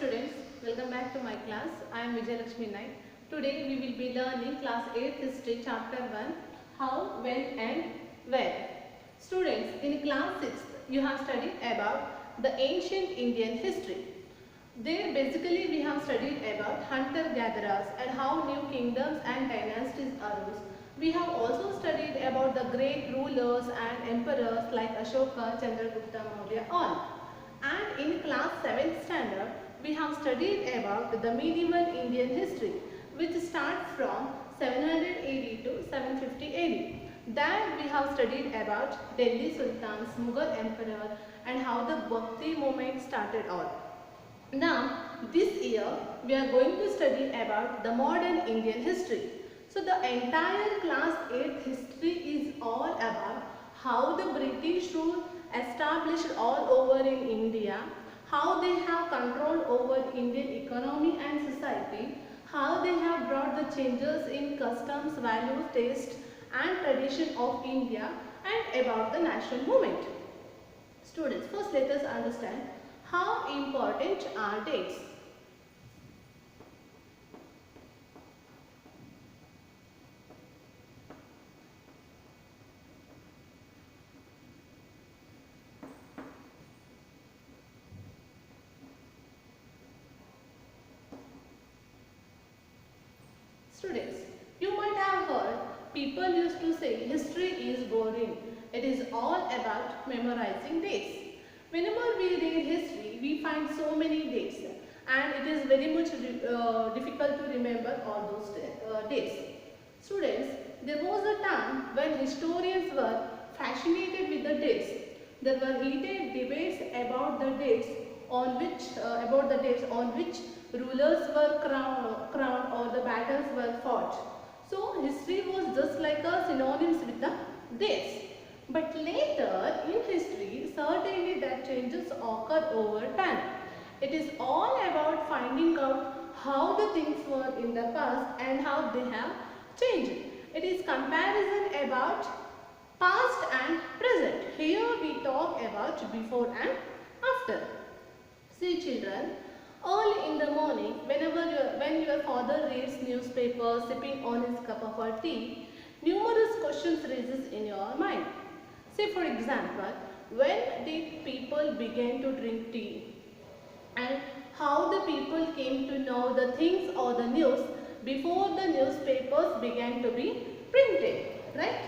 students, welcome back to my class. I am Vijay Lakshmi Naik. Today we will be learning class 8th history chapter 1, how, when and where. Students, in class 6th you have studied about the ancient Indian history. There basically we have studied about hunter-gatherers and how new kingdoms and dynasties arose. We have also studied about the great rulers and emperors like Ashoka, Chandragupta Maurya, all. And in class 7th standard, we have studied about the medieval Indian history, which starts from 700 AD to 750 AD. There we have studied about Delhi Sultans, Mughal Emperor, and how the Bhakti movement started all. Now, this year we are going to study about the modern Indian history. So, the entire class 8th history is all about how the British rule established all over in India, how they have control over Indian economy and society, how they have brought the changes in customs, values, taste and tradition of India, and about the national movement. Students, first let us understand how important are dates. Students, you might have heard people used to say history is boring. It is all about memorizing dates. Whenever we read history, we find so many dates and it is very much difficult to remember all those dates. Students, there was a time when historians were fascinated with the dates. There were heated debates about the dates on which rulers were crowned or the battles were fought. So history was just like a synonyms with the dates. But later in history, certainly that changes occur over time. It is all about finding out how the things were in the past and how they have changed. It is comparison about past and present. Here we talk about before and after. See children, early in the morning, when your father reads newspaper sipping on his cup of tea, numerous questions rises in your mind. Say for example, when did people begin to drink tea? And how the people came to know the things or the news before the newspapers began to be printed, right?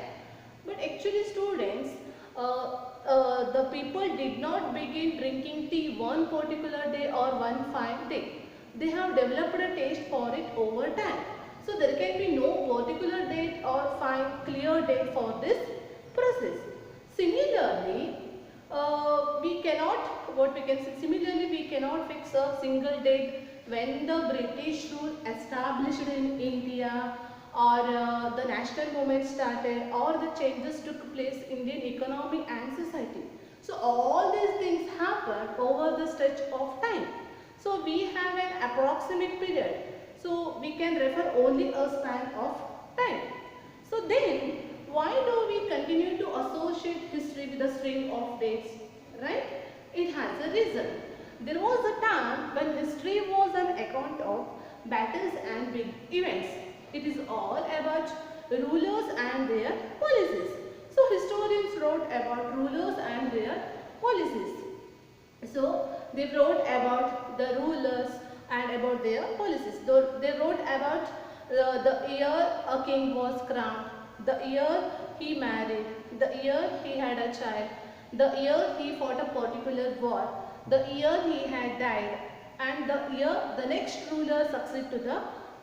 But actually students, the people did not begin drinking tea one particular day or one fine day. They have developed a taste for it over time. So there can be no particular date or fine clear date for this process. Similarly, we cannot fix a single date when the British rule established in India or the national movement started or the changes took place in Indian economy and society. So all these things happen over the stretch of time. So we have an approximate period. So we can refer only a span of time. So then why do we continue to associate history with a string of dates, right? It has a reason. There was a time when history was an account of battles and big events. It is all about rulers and their policies. So historians wrote about rulers and their policies. So they wrote about the rulers and about their policies. They wrote about the year a king was crowned, the year he married, the year he had a child, the year he fought a particular war, the year he had died, and the year the next ruler succeeded to the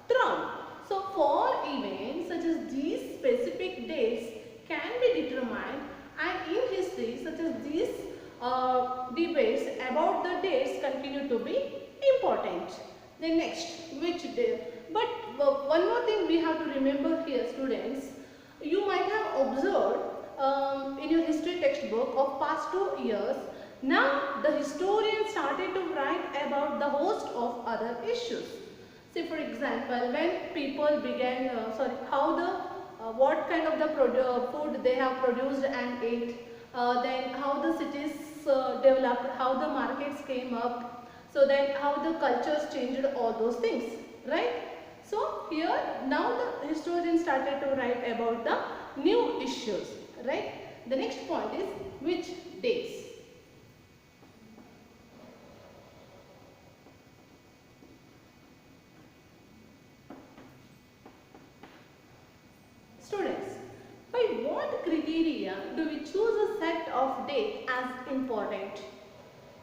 throne. So for events such as these specific dates can be determined, and in history such as these debates about the dates continue to be important. Then next, which day? But one more thing we have to remember here students, you might have observed in your history textbook of past 2 years, now the historians started to write about the host of other issues. Say for example, when people began, what kind of the food they have produced and ate, then how the cities developed, how the markets came up. So then how the cultures changed, all those things, right? So here now the historians started to write about the new issues, right? The next point is which dates. Students, by what criteria do we choose a set of dates as important?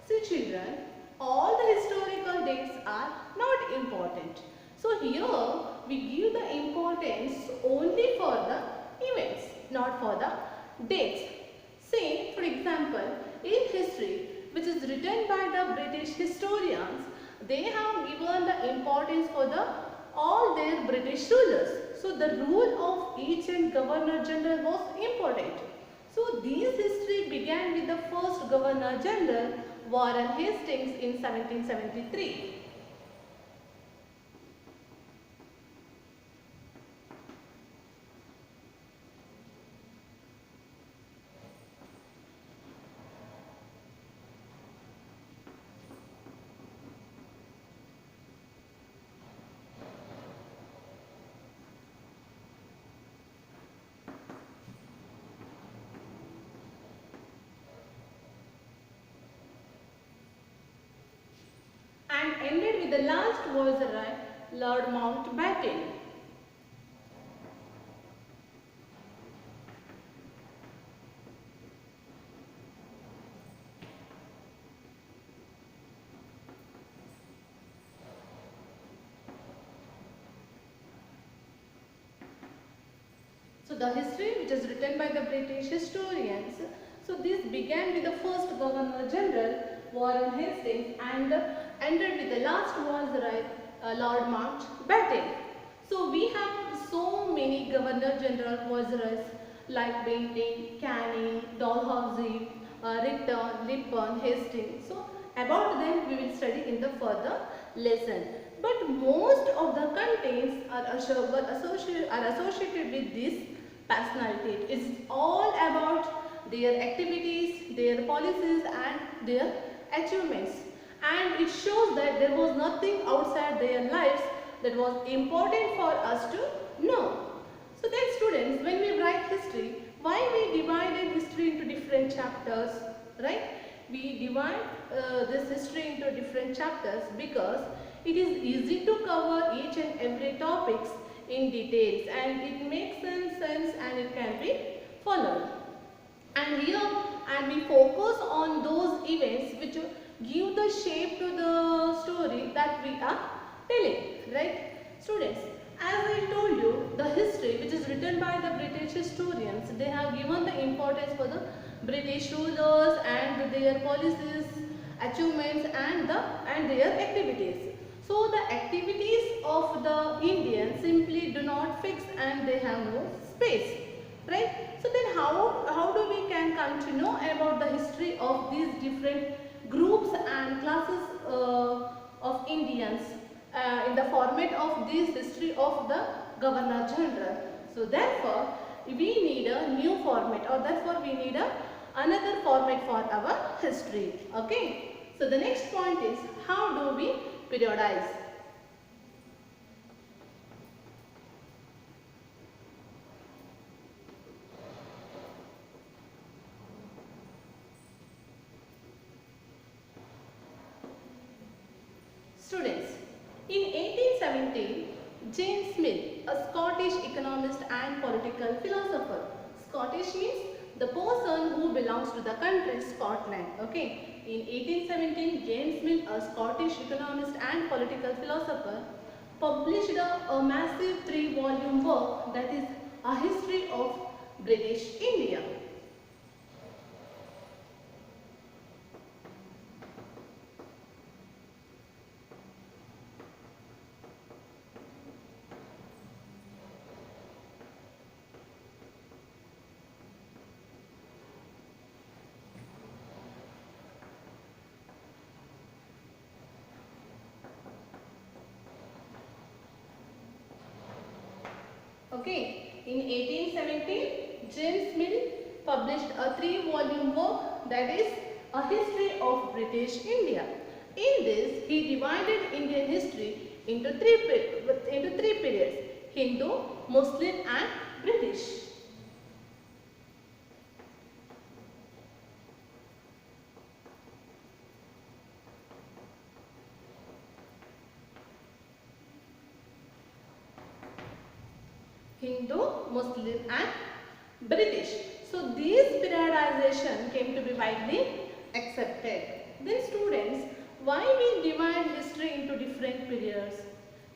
See children, all the historical dates are not important. So here we give the importance only for the events, not for the dates. Say for example, in history which is written by the British historians, they have given the importance for the all their British rulers. So the rule of each and Governor General was important. So this history began with the first Governor General Warren Hastings in 1773. And ended with the last viceroy, Lord Mountbatten. So the history which is written by the British historians, so this began with the first Governor General Warren Hastings and ended with the last viceroy Lord Mountbatten. So we have so many Governor General viceroys like Bentinck, Canning, Dalhousie, Rigdon, Lippon, Hastings. So about them we will study in the further lesson. But most of the contents are associated with this personality. It is all about their activities, their policies and their achievements. And it shows that there was nothing outside their lives that was important for us to know. So then students, when we write history, why we divided history into different chapters, right? We divide this history into different chapters because it is easy to cover each and every topics in details and it makes sense and it can be followed. And here we focus on those events which give the shape to the story that we are telling, right? Students, as I told you, the history which is written by the British historians, they have given the importance for the British rulers and their policies, achievements and their activities. So the activities of the Indians simply do not fix and they have no space, right? So then how do we can come to know about the history of these different groups and classes of Indians in the format of this history of the Governor General? So therefore we need a new format, or therefore we need another format for our history. Okay. So the next point is, how do we periodize? Students, in 1817, James Mill, a Scottish economist and political philosopher. Scottish means the person who belongs to the country Scotland. Okay. In 1817, James Mill, a Scottish economist and political philosopher, published a massive 3-volume work, that is A History of British India. Okay, in 1817, James Mill published a 3-volume work, that is A History of British India. In this, he divided Indian history into three periods: Hindu, Muslim and British. Hindu, Muslim and British. So these periodization came to be widely accepted. Then students, why we divide history into different periods?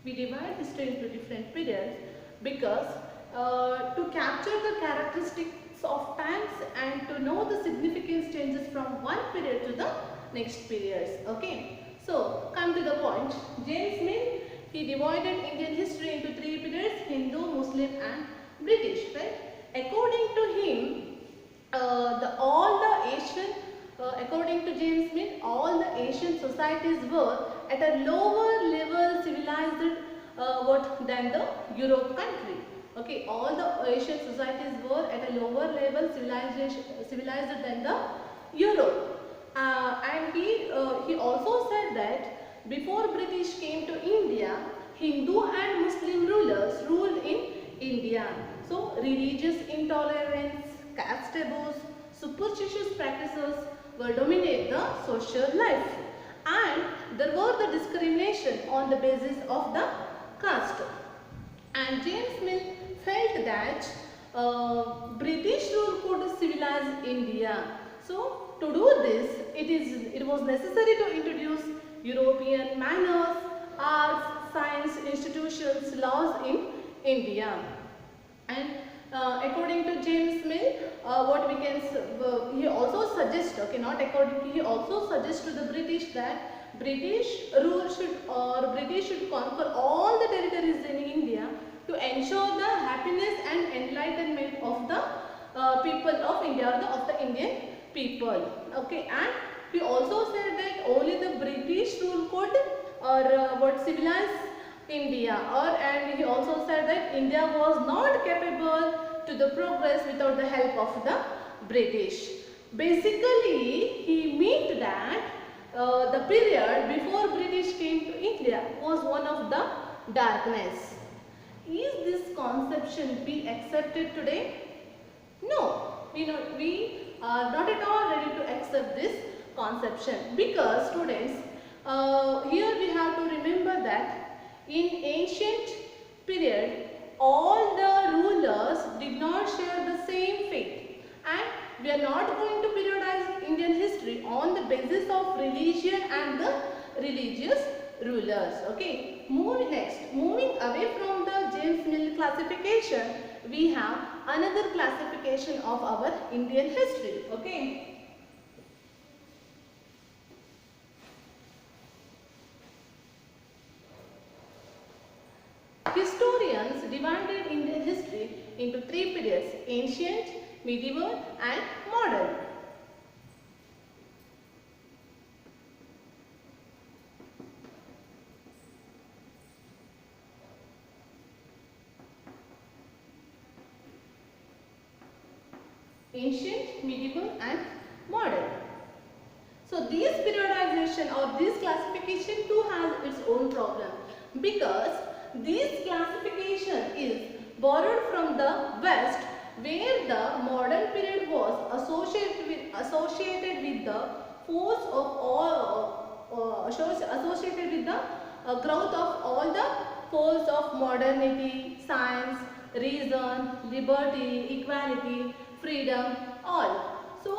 We divide history into different periods because to capture the characteristics of times and to know the significance changes from one period to the next periods. Okay. So come to the point. James Mill, he divided Indian history into three periods: Hindu, Muslim and British. Right? According to him, according to James Mill, all the Asian societies were at a lower level civilized than the Europe country. Okay, all the Asian societies were at a lower level civilized than the Europe. And he also said that before British came to India, Hindu and Muslim rulers ruled in India. So religious intolerance, caste taboos, superstitious practices were dominate the social life, and there were the discrimination on the basis of the caste. And James Mill felt that British rule could civilize India. So to do this, it was necessary to introduce European manners, arts, science, institutions, laws in India. And according to James Mill, what we can he also suggests, okay, not according, he also suggests to the British that British should conquer all the territories in India to ensure the happiness and enlightenment of the people of India, or of the Indian people. Okay, and he also said that only the British rule could civilize India, and he also said that India was not capable to the progress without the help of the British. Basically, he meant that the period before British came to India was one of the darkness. Is this conception be accepted today? No, we are not at all ready to accept this conception, because students, here we have to remember that in ancient period, all the rulers did not share the same faith, and we are not going to periodize Indian history on the basis of religion and the religious rulers. Okay, moving away from the James Mill classification, we have another classification of our Indian history. Okay. Historians divided Indian history into three periods: ancient, medieval and modern. Ancient, medieval and modern. So these periodization or this classification too has its own problem, because this classification is borrowed from the West, where the modern period was associated with the force of all associated with the growth of all the force of modernity, science, reason, liberty, equality, freedom, all. So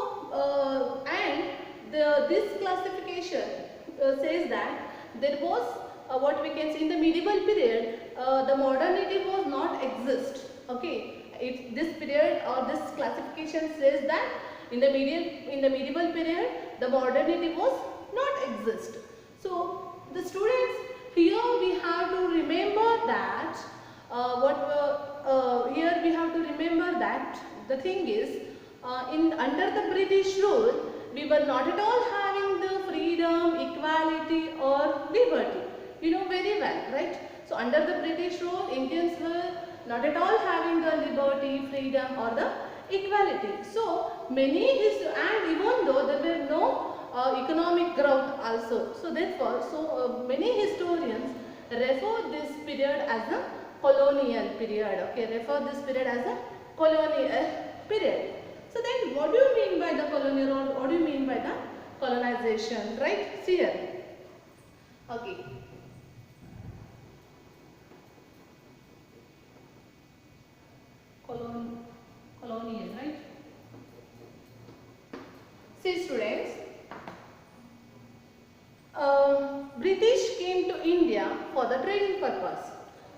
this classification says that there was what we can see in the medieval period, the modernity was not exist. Okay, this period or this classification says that in the medieval period the modernity was not exist. So the students, here we have to remember that here we have to remember that the thing is, under the British rule, we were not at all having the freedom, equality or liberty. You know very well, right? So under the British rule, Indians were not at all having the liberty, freedom or the equality. So many and even though there were no economic growth also. So therefore, many historians refer this period as a colonial period. Okay, refer this period as a colonial period. So then, what do you mean by the colonial, or what do you mean by the colonization? Right? See here. Okay. Colonial, right? See students, British came to India for the trading purpose.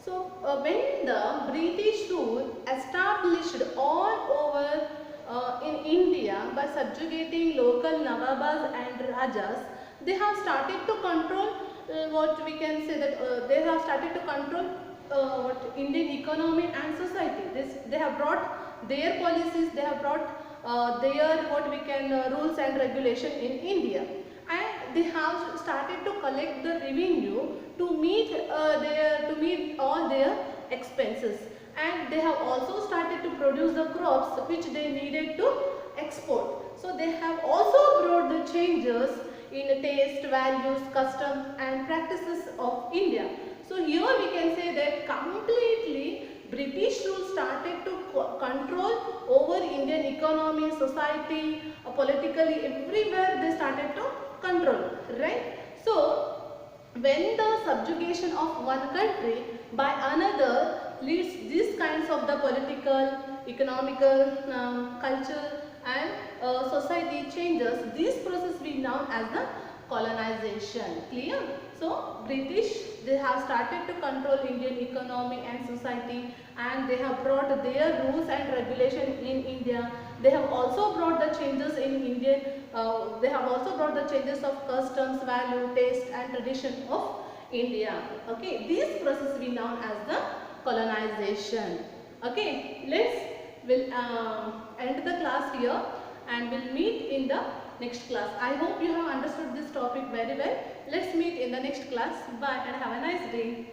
So when the British rule established all over in India by subjugating local Nawabas and Rajas, they have started to control what we can say that they have started to control what Indian economy and society. They have brought their policies, they have brought their what we can rules and regulation in India, and they have started to collect the revenue to meet all their expenses, and they have also started to produce the crops which they needed to export. So they have also brought the changes in taste, values, customs and practices of India. So here we can say that completely British rule started to control over Indian economy, society, politically, everywhere they started to control, right? So when the subjugation of one country by another leads these kinds of the political, economical, culture and society changes, this process we known as the colonization. Clear? So British, they have started to control Indian economy and society, and they have brought their rules and regulation in India. They have also brought the changes in Indian, they have also brought the changes of customs, value, taste and tradition of India. Okay, this process we known as the colonization. Okay, we'll end the class here and we'll meet in the next class. I hope you have understood this topic very well. Let's meet in the next class. Bye and have a nice day.